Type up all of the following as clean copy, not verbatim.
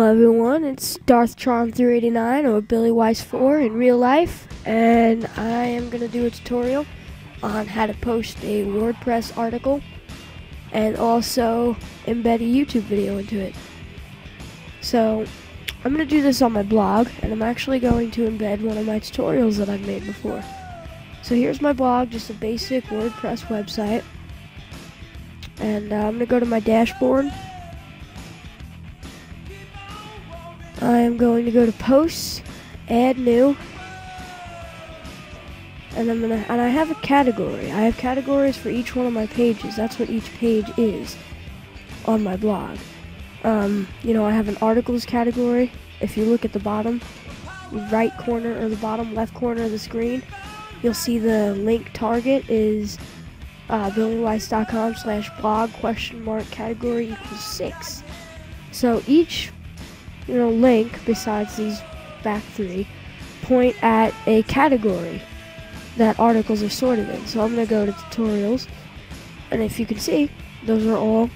Hello everyone, it's DarthTron389 or BillyWise4 in real life, and I am going to do a tutorial on how to post a WordPress article and also embed a YouTube video into it. So I'm going to do this on my blog, and I'm actually going to embed one of my tutorials that I've made before. So here's my blog, just a basic WordPress website, and I'm going to go to my dashboard. I am going to go to Posts, Add New, and I have a category. I have categories for each one of my pages. That's what each page is on my blog. I have an articles category. If you look at the bottom right corner or the bottom left corner of the screen, you'll see the link target is billywise.com/blog ? Category equals 6. So each link besides these back three point at a category that articles are sorted in. So I'm going to go to tutorials, and if you can see, those are all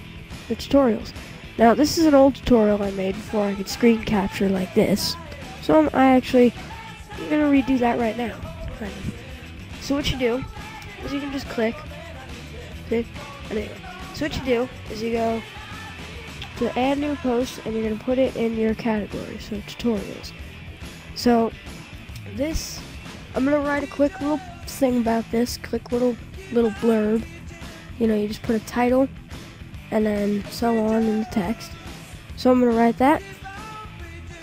the tutorials. Now this is an old tutorial I made before I could screen capture like this, so I'm going to redo that right now. So what you do is you can just click. Anyway, so what you do is you go to add new post, and you're going to put it in your category, so tutorials. So this, I'm going to write a quick little thing about this, quick little blurb. You just put a title and then so on in the text. So I'm going to write that.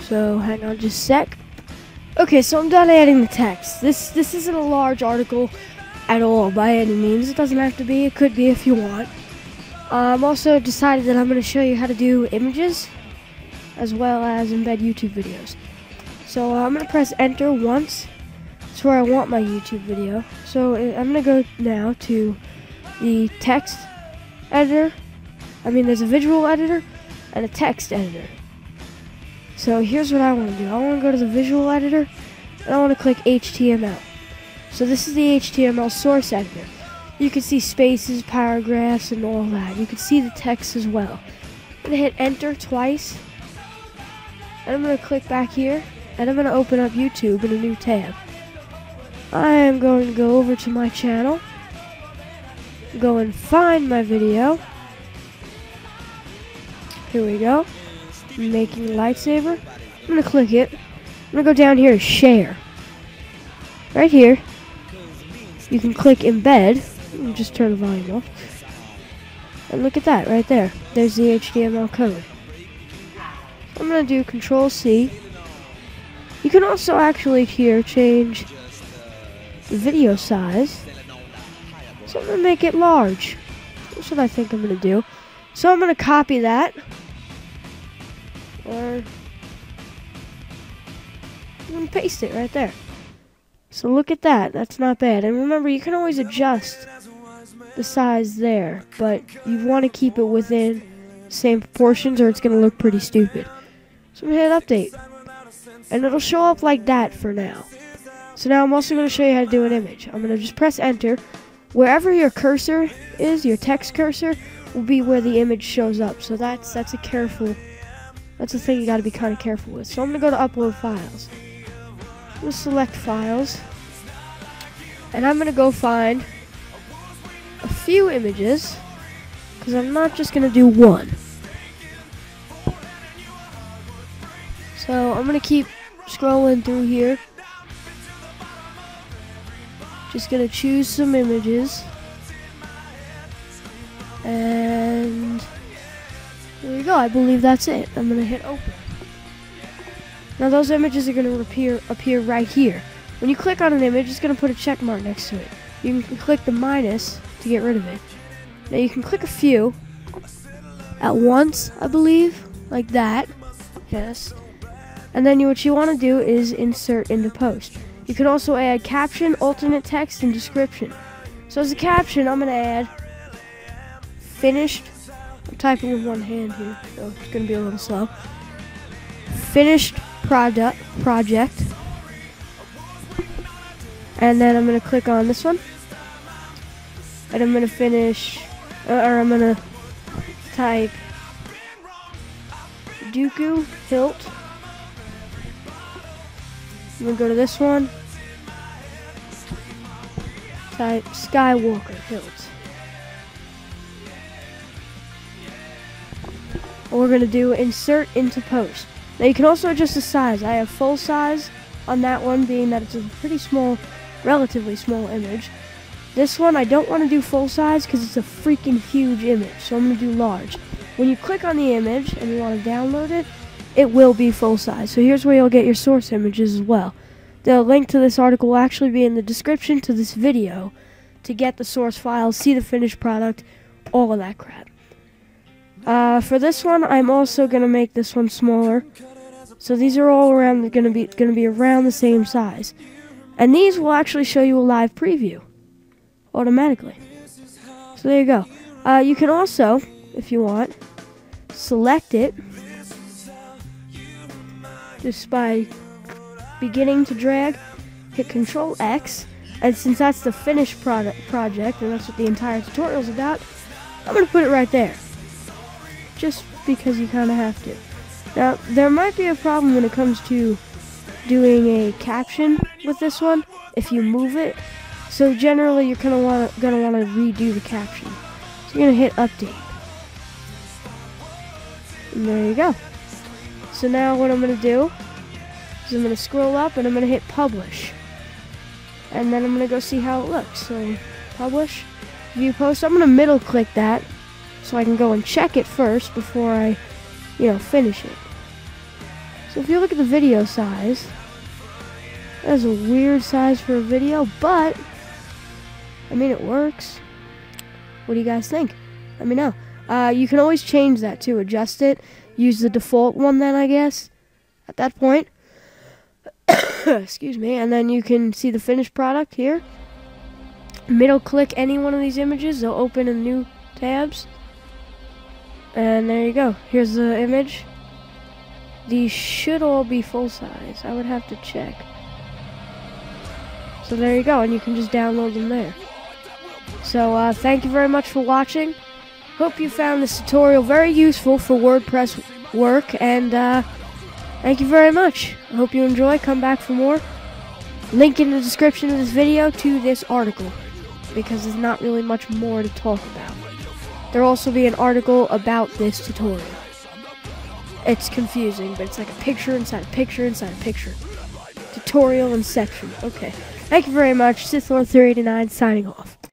So hang on just a sec. Okay, so I'm done adding the text. This isn't a large article at all by any means. It doesn't have to be. It could be if you want. I'm also decided that I'm going to show you how to do images as well as embed YouTube videos. So I'm going to press enter once. That's where I want my YouTube video. So I'm going to go now to the text editor. There's a visual editor and a text editor. So here's what I want to do. I want to go to the visual editor, and I want to click HTML. So this is the HTML source editor. You can see spaces, paragraphs, and all that. You can see the text as well. I'm going to hit enter twice, and I'm going to click back here, and I'm going to open up YouTube in a new tab. I am going to go over to my channel, go and find my video. Here we go. I'm making a lightsaber. I'm going to click it. I'm going to go down here to share. Right here, you can click embed. Just turn the volume off. And look at that right there. There's the HTML code. I'm going to do Control-C. You can also actually here change the video size. So I'm going to make it large. That's what I think I'm going to do. So I'm going to copy that. Or I'm going to paste it right there. So look at that. That's not bad. And remember, you can always adjust the size there, but you want to keep it within the same proportions or it's going to look pretty stupid. So I'm going to hit update, and it'll show up like that for now. So now I'm also going to show you how to do an image. I'm going to just press enter. Wherever your cursor is, your text cursor will be where the image shows up. So that's a thing you got to be kind of careful with. So I'm going to go to upload files. I'm going to select files, and I'm going to go find a few images, because I'm not just going to do one. So I'm going to keep scrolling through here. Just going to choose some images, and there we go. I believe that's it. I'm going to hit open. Now those images are going to appear right here. When you click on an image, it's going to put a check mark next to it. You can click the minus to get rid of it. Now you can click a few at once, I believe, like that. Yes. And then what you want to do is insert into post. You can also add caption, alternate text, and description. So as a caption, I'm going to add finished. I'm typing with one hand here, so it's going to be a little slow. Finished project. And then I'm going to click on this one. And I'm going to finish, or I'm going to type Dooku hilt. I'm gonna go to this one. Type Skywalker hilt. And we're gonna do insert into post. Now you can also adjust the size. I have full size on that one, being that it's a pretty small, relatively small image. This one I don't want to do full size because it's a freaking huge image, so I'm going to do large. When you click on the image and you want to download it, it will be full size. So here's where you'll get your source images as well. The link to this article will actually be in the description to this video to get the source files, see the finished product, all of that crap. For this one, I'm also going to make this one smaller. So these are all around going to be around the same size. And these will actually show you a live preview automatically. So there you go. You can also, if you want, select it just by beginning to drag, hit Control X, and since that's the finished project, and that's what the entire tutorial is about, I'm going to put it right there. Just because you kind of have to. Now, there might be a problem when it comes to doing a caption with this one, if you move it. So generally, you're gonna want to redo the caption. So you're gonna hit update, and there you go. So now what I'm gonna do is I'm gonna scroll up and I'm gonna hit publish, and then I'm gonna go see how it looks. So publish, view post. I'm gonna middle click that so I can go and check it first before I, finish it. So if you look at the video size, that's a weird size for a video, but I mean, it works. What do you guys think? Let me know. You can always change that too, adjust it. Use the default one then, I guess, at that point. Excuse me. And then you can see the finished product here. Middle click any one of these images. They'll open in new tabs. And there you go. Here's the image. These should all be full size. I would have to check. So there you go, and you can just download them there. So thank you very much for watching. Hope you found this tutorial very useful for WordPress work, and thank you very much. I hope you enjoy. Come back for more. Link in the description of this video to this article, because there's not really much more to talk about. There'll also be an article about this tutorial. It's confusing, but it's like a picture inside a picture inside a picture. Tutorial and section. Okay. Thank you very much. SithLord389 signing off.